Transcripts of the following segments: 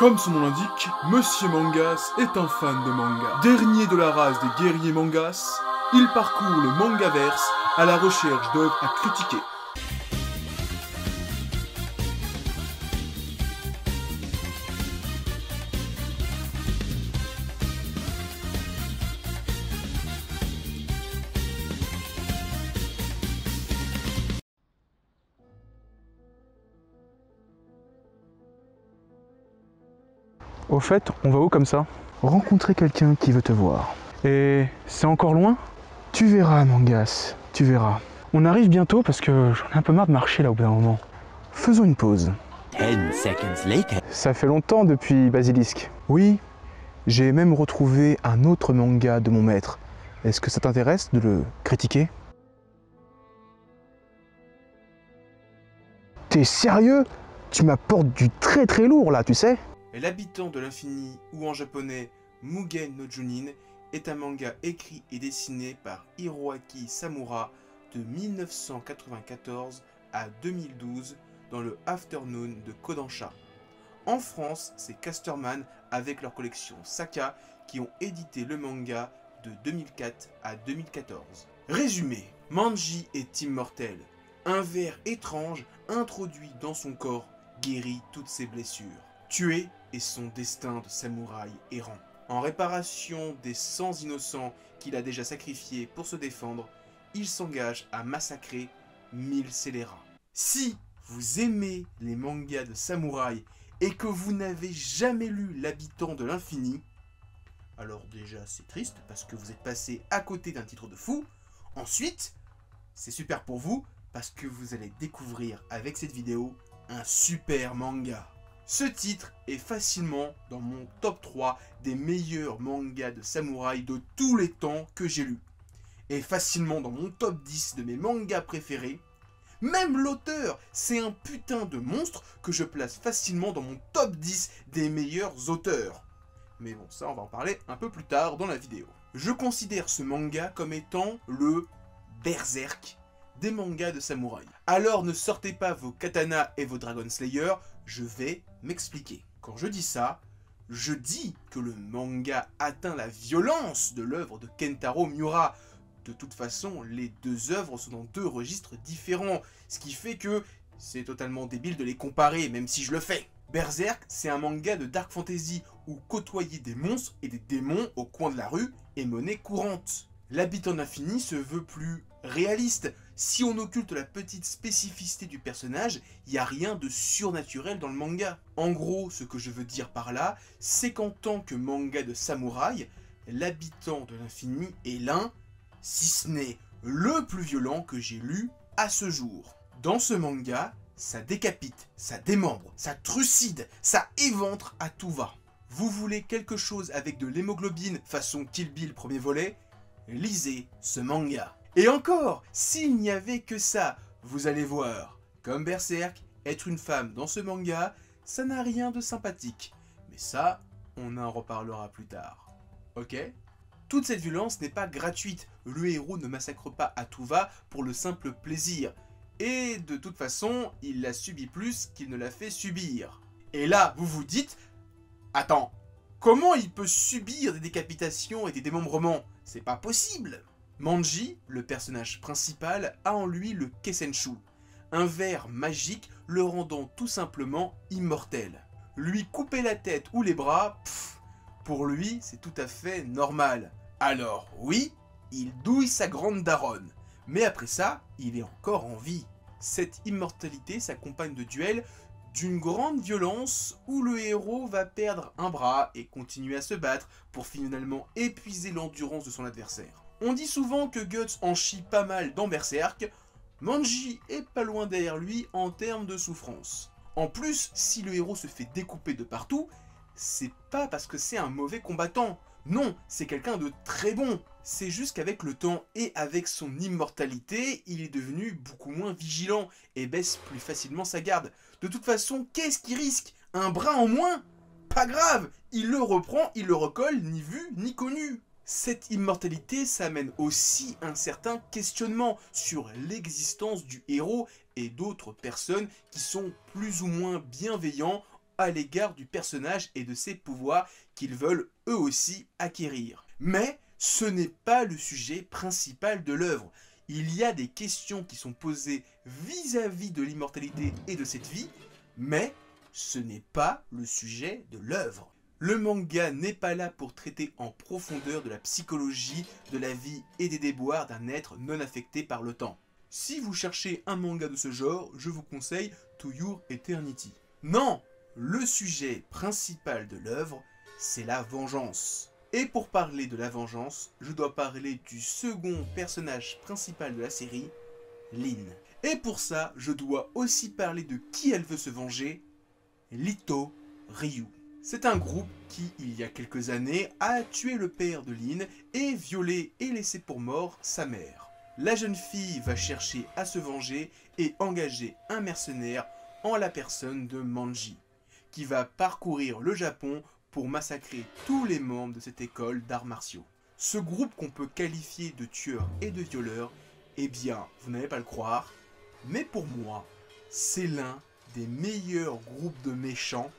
Comme son nom l'indique, Monsieur Mangas est un fan de manga. Dernier de la race des guerriers mangas, il parcourt le mangaverse à la recherche d'œuvres à critiquer. Au fait, on va où comme ça? Rencontrer quelqu'un qui veut te voir. Et c'est encore loin? Tu verras, Mangas, tu verras. On arrive bientôt parce que j'en ai un peu marre de marcher là au bout d'un moment. Faisons une pause. 10 seconds later. Ça fait longtemps depuis Basilisk. Oui, j'ai même retrouvé un autre manga de mon maître. Est-ce que ça t'intéresse de le critiquer? T'es sérieux? Tu m'apportes du très très lourd là, tu sais? L'habitant de l'infini, ou en japonais Mugen no Junin, est un manga écrit et dessiné par Hiroaki Samura de 1994 à 2012 dans le Afternoon de Kodansha. En France, c'est Casterman avec leur collection Saka qui ont édité le manga de 2004 à 2014. Résumé, Manji est immortel. Un ver étrange introduit dans son corps guérit toutes ses blessures. Tué est son destin de samouraï errant. En réparation des 100 innocents qu'il a déjà sacrifiés pour se défendre, il s'engage à massacrer 1000 scélérats. Si vous aimez les mangas de samouraï et que vous n'avez jamais lu L'Habitant de l'Infini, alors déjà c'est triste parce que vous êtes passé à côté d'un titre de fou. Ensuite, c'est super pour vous parce que vous allez découvrir avec cette vidéo un super manga. Ce titre est facilement dans mon top 3 des meilleurs mangas de samouraï de tous les temps que j'ai lu. Et facilement dans mon top 10 de mes mangas préférés. Même l'auteur, c'est un putain de monstre que je place facilement dans mon top 10 des meilleurs auteurs. Mais bon, ça on va en parler un peu plus tard dans la vidéo. Je considère ce manga comme étant le Berserk des mangas de samouraï. Alors ne sortez pas vos katanas et vos Dragon Slayer, je vais m'expliquer. Quand je dis ça, je dis que le manga atteint la violence de l'œuvre de Kentaro Miura. De toute façon, les deux œuvres sont dans deux registres différents, ce qui fait que c'est totalement débile de les comparer, même si je le fais. Berserk, c'est un manga de dark fantasy où côtoyer des monstres et des démons au coin de la rue est monnaie courante. L'Habitant de l'Infini se veut plus réaliste. Si on occulte la petite spécificité du personnage, il n'y a rien de surnaturel dans le manga. En gros, ce que je veux dire par là, c'est qu'en tant que manga de samouraï, L'Habitant de l'Infini est l'un, si ce n'est le plus violent que j'ai lu à ce jour. Dans ce manga, ça décapite, ça démembre, ça trucide, ça éventre à tout va. Vous voulez quelque chose avec de l'hémoglobine façon Kill Bill premier volet? Lisez ce manga. Et encore, s'il n'y avait que ça, vous allez voir, comme Berserk, être une femme dans ce manga, ça n'a rien de sympathique. Mais ça, on en reparlera plus tard. Ok? Toute cette violence n'est pas gratuite, le héros ne massacre pas à tout va pour le simple plaisir. Et de toute façon, il l'a subi plus qu'il ne l'a fait subir. Et là, vous vous dites, attends, comment il peut subir des décapitations et des démembrements? C'est pas possible! Manji, le personnage principal, a en lui le Kesenshu, un ver magique le rendant tout simplement immortel. Lui couper la tête ou les bras, pour lui c'est tout à fait normal. Alors oui, il douille sa grande daronne, mais après ça, il est encore en vie. Cette immortalité s'accompagne de duels d'une grande violence où le héros va perdre un bras et continuer à se battre pour finalement épuiser l'endurance de son adversaire. On dit souvent que Guts en chie pas mal dans Berserk, Manji est pas loin derrière lui en termes de souffrance. En plus, si le héros se fait découper de partout, c'est pas parce que c'est un mauvais combattant. Non, c'est quelqu'un de très bon. C'est juste qu'avec le temps et avec son immortalité, il est devenu beaucoup moins vigilant et baisse plus facilement sa garde. De toute façon, qu'est-ce qu'il risque? Un bras en moins? Pas grave, il le reprend, il le recolle, ni vu, ni connu. Cette immortalité s'amène aussi un certain questionnement sur l'existence du héros et d'autres personnes qui sont plus ou moins bienveillants à l'égard du personnage et de ses pouvoirs qu'ils veulent eux aussi acquérir. Mais ce n'est pas le sujet principal de l'œuvre. Il y a des questions qui sont posées vis-à-vis de l'immortalité et de cette vie, mais ce n'est pas le sujet de l'œuvre. Le manga n'est pas là pour traiter en profondeur de la psychologie, de la vie et des déboires d'un être non affecté par le temps. Si vous cherchez un manga de ce genre, je vous conseille To Your Eternity. Non, le sujet principal de l'œuvre, c'est la vengeance. Et pour parler de la vengeance, je dois parler du second personnage principal de la série, Lin. Et pour ça, je dois aussi parler de qui elle veut se venger, Lito Ryu. C'est un groupe qui, il y a quelques années, a tué le père de Lin et violé et laissé pour mort sa mère. La jeune fille va chercher à se venger et engager un mercenaire en la personne de Manji, qui va parcourir le Japon pour massacrer tous les membres de cette école d'arts martiaux. Ce groupe qu'on peut qualifier de tueurs et de violeurs, eh bien, vous n'allez pas le croire, mais pour moi, c'est l'un des meilleurs groupes de méchants,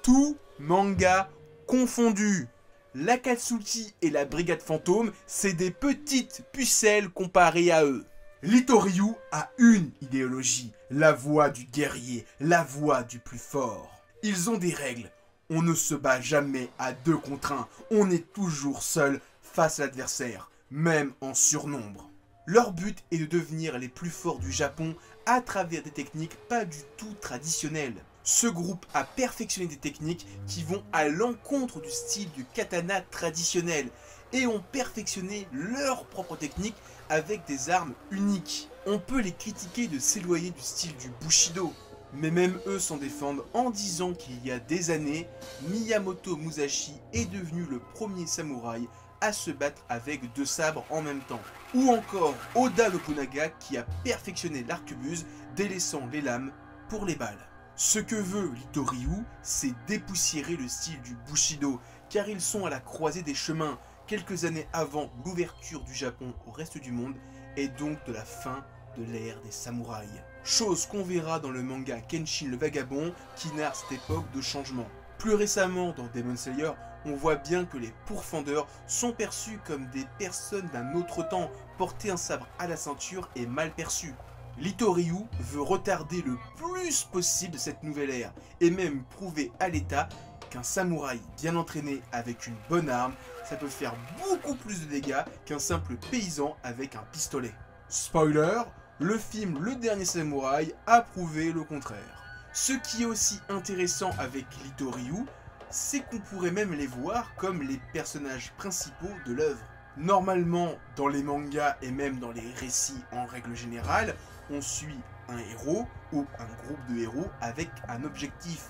tout manga confondu. L'Akatsuki et la Brigade Fantôme, c'est des petites pucelles comparées à eux. Lito Ryu a une idéologie, la voie du guerrier, la voie du plus fort. Ils ont des règles. On ne se bat jamais à 2 contre 1, on est toujours seul face à l'adversaire, même en surnombre. Leur but est de devenir les plus forts du Japon à travers des techniques pas du tout traditionnelles. Ce groupe a perfectionné des techniques qui vont à l'encontre du style du katana traditionnel et ont perfectionné leurs propres techniques avec des armes uniques. On peut les critiquer de s'éloigner du style du Bushido, mais même eux s'en défendent en disant qu'il y a des années, Miyamoto Musashi est devenu le premier samouraï à se battre avec 2 sabres en même temps. Ou encore Oda Nobunaga qui a perfectionné l'arquebuse, délaissant les lames pour les balles. Ce que veut Lito Ryu, c'est dépoussiérer le style du Bushido, car ils sont à la croisée des chemins, quelques années avant l'ouverture du Japon au reste du monde, et donc de la fin de l'ère des samouraïs. Chose qu'on verra dans le manga Kenshin le Vagabond, qui narre cette époque de changement. Plus récemment, dans Demon Slayer, on voit bien que les pourfendeurs sont perçus comme des personnes d'un autre temps. Porter un sabre à la ceinture est mal perçu. Lito Ryu veut retarder le plus possible cette nouvelle ère, et même prouver à l'état qu'un samouraï bien entraîné avec une bonne arme, ça peut faire beaucoup plus de dégâts qu'un simple paysan avec un pistolet. Spoiler, le film Le Dernier Samouraï a prouvé le contraire. Ce qui est aussi intéressant avec Lito Ryu, c'est qu'on pourrait même les voir comme les personnages principaux de l'œuvre. Normalement, dans les mangas et même dans les récits en règle générale, on suit un héros ou un groupe de héros avec un objectif,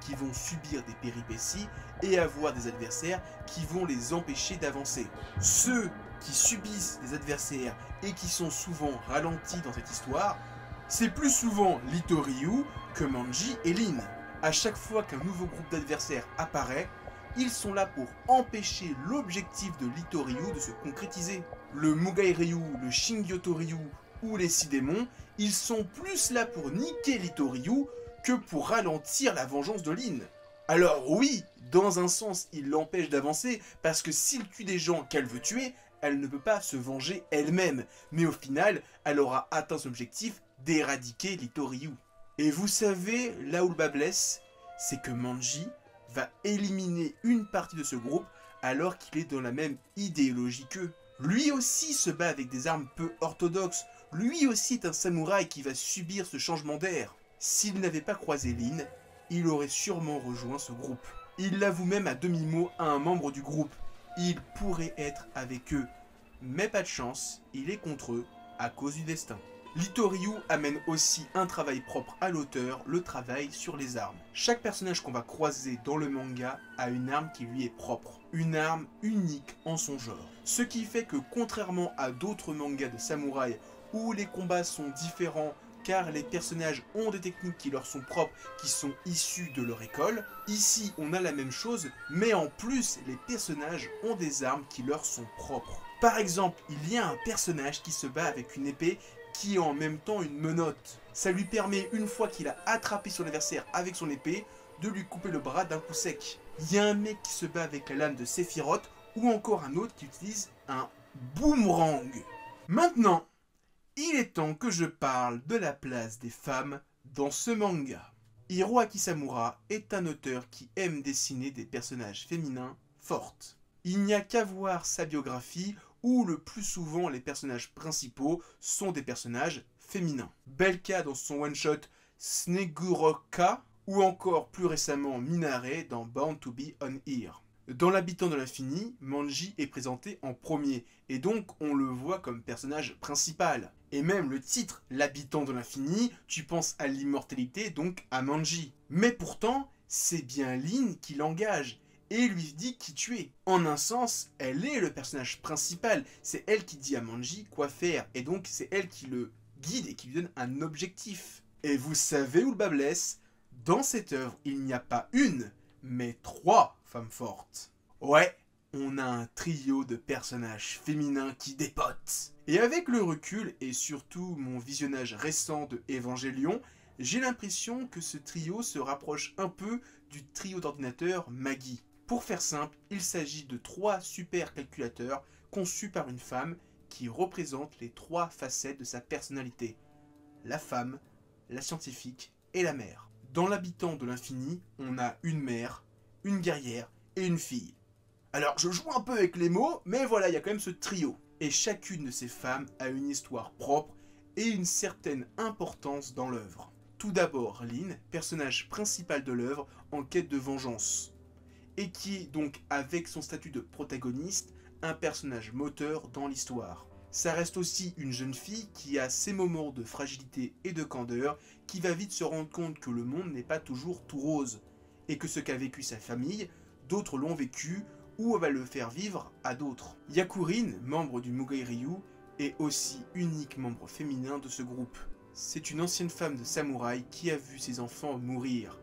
qui vont subir des péripéties et avoir des adversaires qui vont les empêcher d'avancer. Ceux qui subissent des adversaires et qui sont souvent ralentis dans cette histoire, c'est plus souvent Lito Ryu que Manji et Lin. À chaque fois qu'un nouveau groupe d'adversaires apparaît, ils sont là pour empêcher l'objectif de Lito Ryu de se concrétiser. Le Mugai Ryu, le Shingyoto Ryu ou les 6 démons, ils sont plus là pour niquer Lito Ryu que pour ralentir la vengeance de Lin. Alors oui, dans un sens, il l'empêche d'avancer, parce que s'il tue des gens qu'elle veut tuer, elle ne peut pas se venger elle-même. Mais au final, elle aura atteint son objectif d'éradiquer Lito Ryu. Et vous savez, là où le bas blesse, c'est que Manji va éliminer une partie de ce groupe alors qu'il est dans la même idéologie qu'eux. Lui aussi se bat avec des armes peu orthodoxes. Lui aussi est un samouraï qui va subir ce changement d'air. S'il n'avait pas croisé Lin, il aurait sûrement rejoint ce groupe. Il l'avoue même à demi-mot à un membre du groupe. Il pourrait être avec eux. Mais pas de chance, il est contre eux à cause du destin. Lito Ryu amène aussi un travail propre à l'auteur, le travail sur les armes. Chaque personnage qu'on va croiser dans le manga a une arme qui lui est propre. Une arme unique en son genre. Ce qui fait que contrairement à d'autres mangas de samouraïs où les combats sont différents car les personnages ont des techniques qui leur sont propres, qui sont issues de leur école. Ici, on a la même chose, mais en plus, les personnages ont des armes qui leur sont propres. Par exemple, il y a un personnage qui se bat avec une épée qui est en même temps une menotte. Ça lui permet, une fois qu'il a attrapé son adversaire avec son épée, de lui couper le bras d'un coup sec. Il y a un mec qui se bat avec la lame de Sephiroth, ou encore un autre qui utilise un boomerang. Maintenant, il est temps que je parle de la place des femmes dans ce manga. Hiroaki Samura est un auteur qui aime dessiner des personnages féminins fortes. Il n'y a qu'à voir sa biographie où le plus souvent les personnages principaux sont des personnages féminins. Belka dans son one-shot Sneguroka ou encore plus récemment Minare dans Bound to be on Here. Dans l'habitant de l'infini, Manji est présenté en premier et donc on le voit comme personnage principal. Et même le titre, l'habitant de l'infini, tu penses à l'immortalité, donc à Manji. Mais pourtant, c'est bien Lin qui l'engage et lui dit qui tu es. En un sens, elle est le personnage principal. C'est elle qui dit à Manji quoi faire et donc c'est elle qui le guide et qui lui donne un objectif. Et vous savez où le bas blesse? Dans cette œuvre, il n'y a pas une, mais 3 femmes fortes. Ouais, on a un trio de personnages féminins qui dépotent. Et avec le recul et surtout mon visionnage récent de Evangelion, j'ai l'impression que ce trio se rapproche un peu du trio d'ordinateur Magi. Pour faire simple, il s'agit de 3 super calculateurs conçus par une femme qui représentent les 3 facettes de sa personnalité. La femme, la scientifique et la mère. Dans l'habitant de l'infini, on a une mère, une guerrière et une fille. Alors je joue un peu avec les mots, mais voilà, il y a quand même ce trio. Et chacune de ces femmes a une histoire propre et une certaine importance dans l'œuvre. Tout d'abord, Lin, personnage principal de l'œuvre en quête de vengeance. Et qui est donc, avec son statut de protagoniste, un personnage moteur dans l'histoire. Ça reste aussi une jeune fille qui a ses moments de fragilité et de candeur, qui va vite se rendre compte que le monde n'est pas toujours tout rose, et que ce qu'a vécu sa famille, d'autres l'ont vécu, ou va le faire vivre à d'autres. Yakurin, membre du Mugai Ryu, est aussi unique membre féminin de ce groupe. C'est une ancienne femme de samouraï qui a vu ses enfants mourir,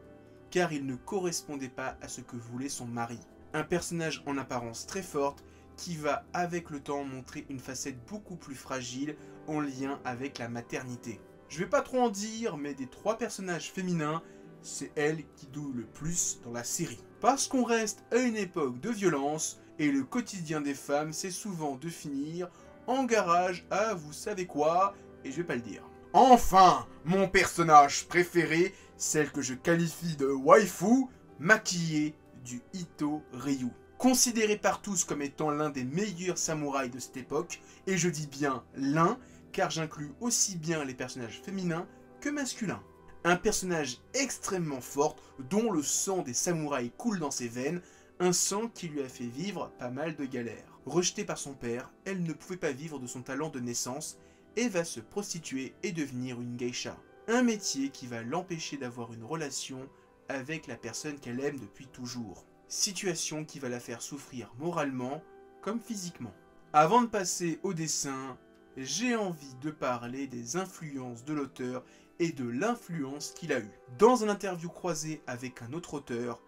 car ils ne correspondaient pas à ce que voulait son mari. Un personnage en apparence très forte, qui va avec le temps montrer une facette beaucoup plus fragile en lien avec la maternité. Je vais pas trop en dire, mais des 3 personnages féminins, c'est elle qui doule le plus dans la série. Parce qu'on reste à une époque de violence, et le quotidien des femmes, c'est souvent de finir en garage à vous savez quoi, et je vais pas le dire. Enfin, mon personnage préféré, celle que je qualifie de waifu, maquillée du Ito Ryu. Considéré par tous comme étant l'un des meilleurs samouraïs de cette époque, et je dis bien l'un, car j'inclus aussi bien les personnages féminins que masculins. Un personnage extrêmement fort, dont le sang des samouraïs coule dans ses veines, un sang qui lui a fait vivre pas mal de galères. Rejetée par son père, elle ne pouvait pas vivre de son talent de naissance, et va se prostituer et devenir une geisha. Un métier qui va l'empêcher d'avoir une relation avec la personne qu'elle aime depuis toujours. Situation qui va la faire souffrir moralement comme physiquement. Avant de passer au dessin, j'ai envie de parler des influences de l'auteur et de l'influence qu'il a eue. Dans une interview croisée avec un autre auteur,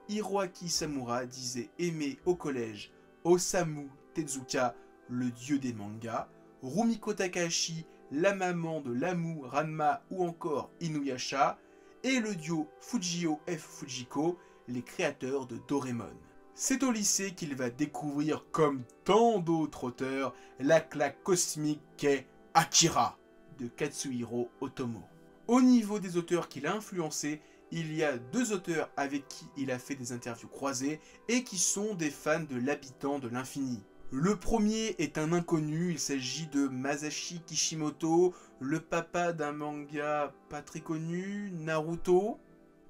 Hiroaki Samura disait aimer au collège Osamu Tezuka, le dieu des mangas, Rumiko Takahashi, la maman de Lamu, Ranma ou encore Inuyasha, et le duo Fujio F. Fujiko, les créateurs de Doraemon. C'est au lycée qu'il va découvrir, comme tant d'autres auteurs, la claque cosmique qu'est Akira, de Katsuhiro Otomo. Au niveau des auteurs qu'il a influencés, il y a 2 auteurs avec qui il a fait des interviews croisées et qui sont des fans de l'habitant de l'infini. Le premier est un inconnu, il s'agit de Masashi Kishimoto, le papa d'un manga pas très connu, Naruto.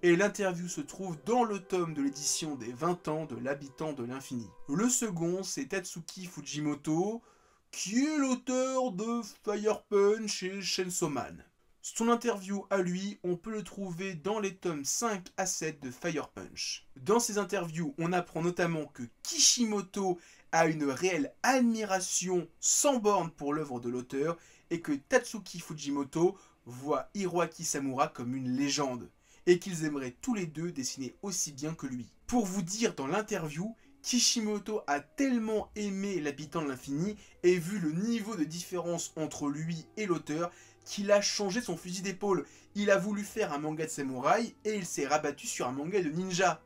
Et l'interview se trouve dans le tome de l'édition des 20 ans de l'habitant de l'infini. Le second, c'est Tatsuki Fujimoto, qui est l'auteur de Fire Punch et Chainsaw Man. Son interview à lui, on peut le trouver dans les tomes 5 à 7 de Fire Punch. Dans ces interviews, on apprend notamment que Kishimoto a une réelle admiration sans borne pour l'œuvre de l'auteur et que Tatsuki Fujimoto voit Hiroaki Samura comme une légende et qu'ils aimeraient tous les deux dessiner aussi bien que lui. Pour vous dire, dans l'interview, Kishimoto a tellement aimé l'habitant de l'infini et vu le niveau de différence entre lui et l'auteur qu'il a changé son fusil d'épaule. Il a voulu faire un manga de samouraï et il s'est rabattu sur un manga de ninja.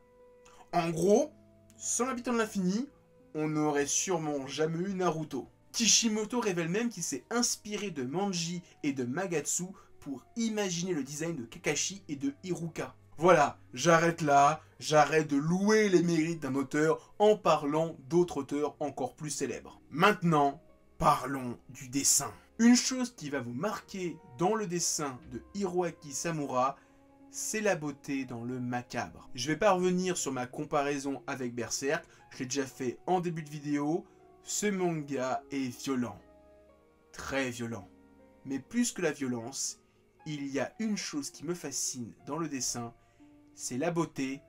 En gros, sans l'habitant de l'infini, on n'aurait sûrement jamais eu Naruto. Kishimoto révèle même qu'il s'est inspiré de Manji et de Magatsu pour imaginer le design de Kakashi et de Iruka. Voilà, j'arrête là, j'arrête de louer les mérites d'un auteur en parlant d'autres auteurs encore plus célèbres. Maintenant, parlons du dessin. Une chose qui va vous marquer dans le dessin de Hiroaki Samura, c'est la beauté dans le macabre. Je vais pas revenir sur ma comparaison avec Berserk, je l'ai déjà fait en début de vidéo. Ce manga est violent, très violent. Mais plus que la violence, il y a une chose qui me fascine dans le dessin, c'est la beauté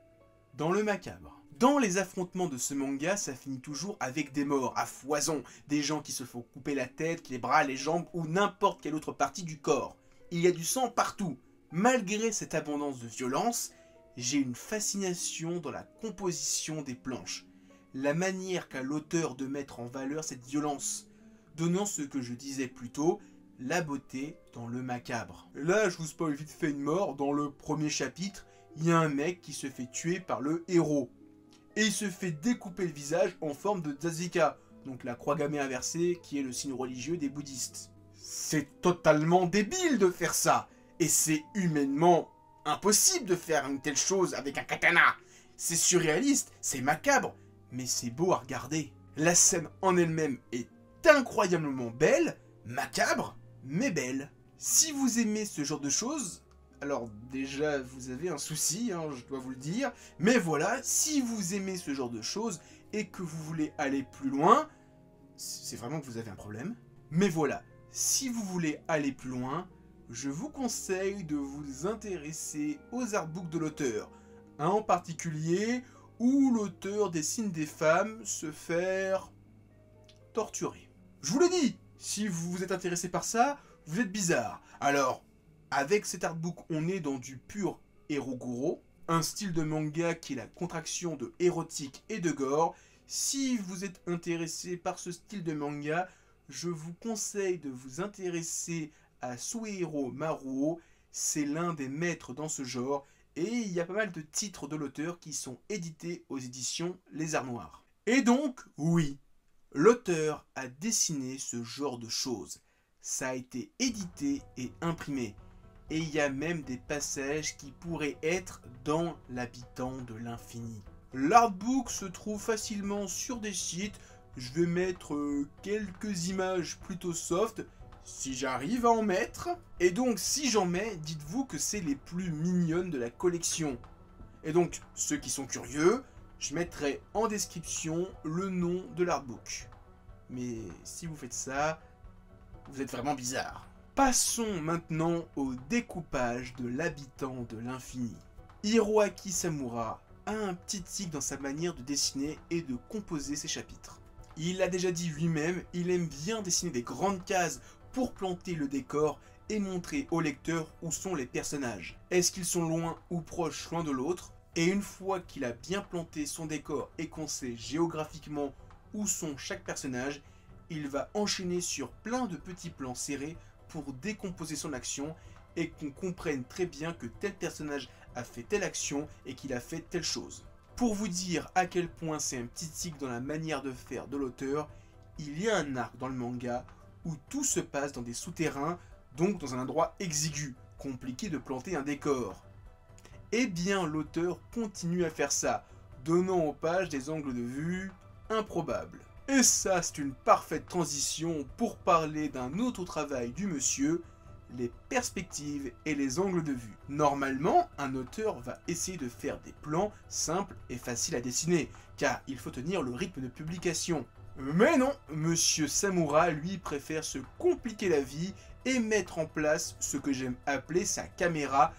dans le macabre. Dans les affrontements de ce manga, ça finit toujours avec des morts à foison, des gens qui se font couper la tête, les bras, les jambes ou n'importe quelle autre partie du corps. Il y a du sang partout. Malgré cette abondance de violence, j'ai une fascination dans la composition des planches. La manière qu'a l'auteur de mettre en valeur cette violence, donnant ce que je disais plus tôt, la beauté dans le macabre. Là, je vous spoil vite fait une mort. Dans le premier chapitre, il y a un mec qui se fait tuer par le héros. Et il se fait découper le visage en forme de Zazika, donc la croix gammée inversée qui est le signe religieux des bouddhistes. C'est totalement débile de faire ça. Et c'est humainement impossible de faire une telle chose avec un katana. C'est surréaliste, c'est macabre, mais c'est beau à regarder. La scène en elle-même est incroyablement belle, macabre, mais belle. Si vous aimez ce genre de choses, alors déjà vous avez un souci, hein, je dois vous le dire, mais voilà, si vous aimez ce genre de choses et que vous voulez aller plus loin, c'est vraiment que vous avez un problème. Mais voilà, si vous voulez aller plus loin, je vous conseille de vous intéresser aux artbooks de l'auteur, un en particulier où l'auteur dessine des femmes se faire torturer. Je vous le dis, si vous vous êtes intéressé par ça, vous êtes bizarre. Alors, avec cet artbook, on est dans du pur Eroguro, un style de manga qui est la contraction de érotique et de gore. Si vous êtes intéressé par ce style de manga, je vous conseille de vous intéresser à Suehiro Maruo. C'est l'un des maîtres dans ce genre, et il y a pas mal de titres de l'auteur qui sont édités aux éditions Les Arts Noirs. Et donc, oui, l'auteur a dessiné ce genre de choses. Ça a été édité et imprimé. Et il y a même des passages qui pourraient être dans l'habitant de l'infini. L'artbook se trouve facilement sur des sites. Je vais mettre quelques images plutôt soft, si j'arrive à en mettre. Et donc, si j'en mets, dites-vous que c'est les plus mignonnes de la collection. Et donc, ceux qui sont curieux, je mettrai en description le nom de l'artbook. Mais si vous faites ça, vous êtes vraiment bizarre. Passons maintenant au découpage de l'habitant de l'infini. Hiroaki Samura a un petit tic dans sa manière de dessiner et de composer ses chapitres. Il l'a déjà dit lui-même, il aime bien dessiner des grandes cases pour planter le décor et montrer au lecteur où sont les personnages. Est-ce qu'ils sont loin ou proches l'un de l'autre? Et une fois qu'il a bien planté son décor et qu'on sait géographiquement où sont chaque personnage, il va enchaîner sur plein de petits plans serrés pour décomposer son action et qu'on comprenne très bien que tel personnage a fait telle action et qu'il a fait telle chose. Pour vous dire à quel point c'est un petit tic dans la manière de faire de l'auteur, il y a un arc dans le manga où tout se passe dans des souterrains, donc dans un endroit exigu, compliqué de planter un décor. Eh bien l'auteur continue à faire ça, donnant aux pages des angles de vue improbables. Et ça, c'est une parfaite transition pour parler d'un autre travail du monsieur, les perspectives et les angles de vue. Normalement, un auteur va essayer de faire des plans simples et faciles à dessiner, car il faut tenir le rythme de publication. Mais non, monsieur Samura, lui, préfère se compliquer la vie et mettre en place ce que j'aime appeler sa caméra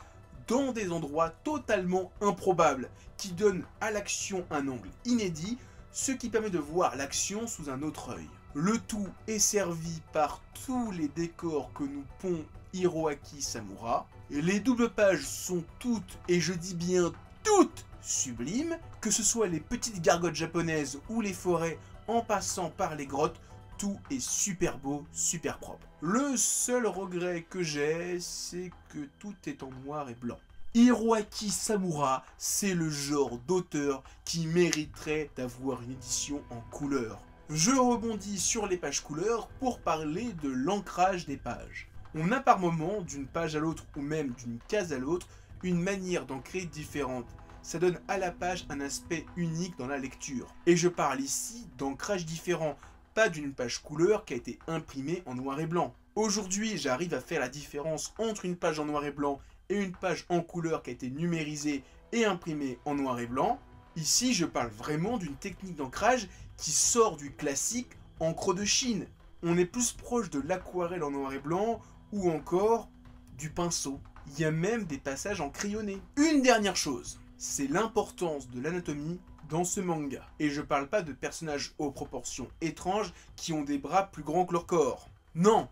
dans des endroits totalement improbables, qui donnent à l'action un angle inédit, ce qui permet de voir l'action sous un autre œil. Le tout est servi par tous les décors que nous pond Hiroaki Samura. Les doubles pages sont toutes, et je dis bien toutes, sublime, que ce soit les petites gargotes japonaises ou les forêts en passant par les grottes, tout est super beau, super propre. Le seul regret que j'ai, c'est que tout est en noir et blanc. Hiroaki Samura, c'est le genre d'auteur qui mériterait d'avoir une édition en couleur. Je rebondis sur les pages couleurs pour parler de l'ancrage des pages. On a par moment, d'une page à l'autre ou même d'une case à l'autre, une manière d'ancrer différente. Ça donne à la page un aspect unique dans la lecture. Et je parle ici d'ancrage différent, pas d'une page couleur qui a été imprimée en noir et blanc. Aujourd'hui, j'arrive à faire la différence entre une page en noir et blanc et une page en couleur qui a été numérisée et imprimée en noir et blanc. Ici, je parle vraiment d'une technique d'ancrage qui sort du classique encre de Chine. On est plus proche de l'aquarelle en noir et blanc ou encore du pinceau. Il y a même des passages en crayonné. Une dernière chose, c'est l'importance de l'anatomie dans ce manga. Et je parle pas de personnages aux proportions étranges qui ont des bras plus grands que leur corps. Non,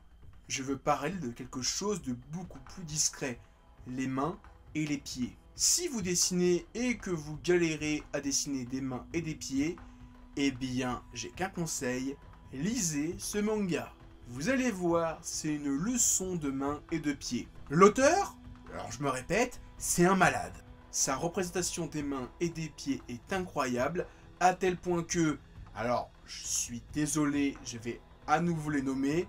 je veux parler de quelque chose de beaucoup plus discret. Les mains et les pieds. Si vous dessinez et que vous galérez à dessiner des mains et des pieds, eh bien, j'ai qu'un conseil, lisez ce manga. Vous allez voir, c'est une leçon de mains et de pieds. L'auteur, alors je me répète, c'est un malade. Sa représentation des mains et des pieds est incroyable, à tel point que, alors je suis désolé, je vais à nouveau les nommer,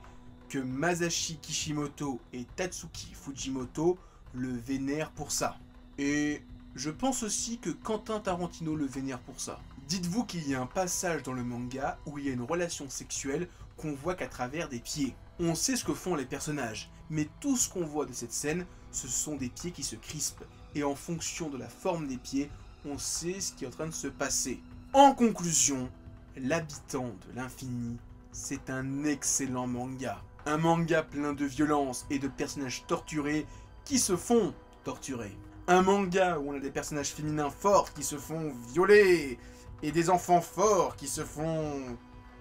que Masashi Kishimoto et Tatsuki Fujimoto le vénèrent pour ça. Et je pense aussi que Quentin Tarantino le vénère pour ça. Dites-vous qu'il y a un passage dans le manga où il y a une relation sexuelle qu'on voit qu'à travers des pieds. On sait ce que font les personnages, mais tout ce qu'on voit de cette scène, ce sont des pieds qui se crispent. Et en fonction de la forme des pieds, on sait ce qui est en train de se passer. En conclusion, L'Habitant de l'Infini, c'est un excellent manga. Un manga plein de violence et de personnages torturés qui se font torturer. Un manga où on a des personnages féminins forts qui se font violer et des enfants forts qui se font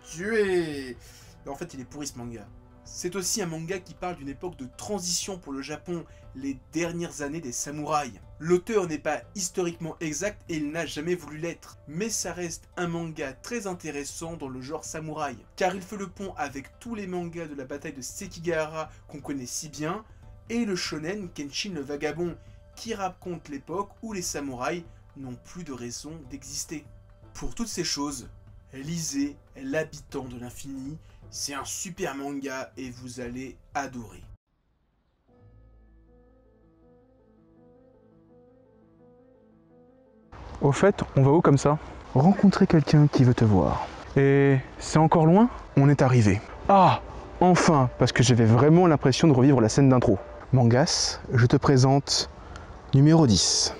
tuer. En fait, il est pourri ce manga. C'est aussi un manga qui parle d'une époque de transition pour le Japon, les dernières années des samouraïs. L'auteur n'est pas historiquement exact et il n'a jamais voulu l'être, mais ça reste un manga très intéressant dans le genre samouraï, car il fait le pont avec tous les mangas de la bataille de Sekigahara qu'on connaît si bien, et le shonen Kenshin le Vagabond, qui raconte l'époque où les samouraïs n'ont plus de raison d'exister. Pour toutes ces choses, lisez L'Habitant de l'Infini, c'est un super manga et vous allez adorer. Au fait, on va où comme ça? Rencontrer quelqu'un qui veut te voir. Et c'est encore loin? On est arrivé. Ah, enfin, parce que j'avais vraiment l'impression de revivre la scène d'intro. Mangas, je te présente numéro 10.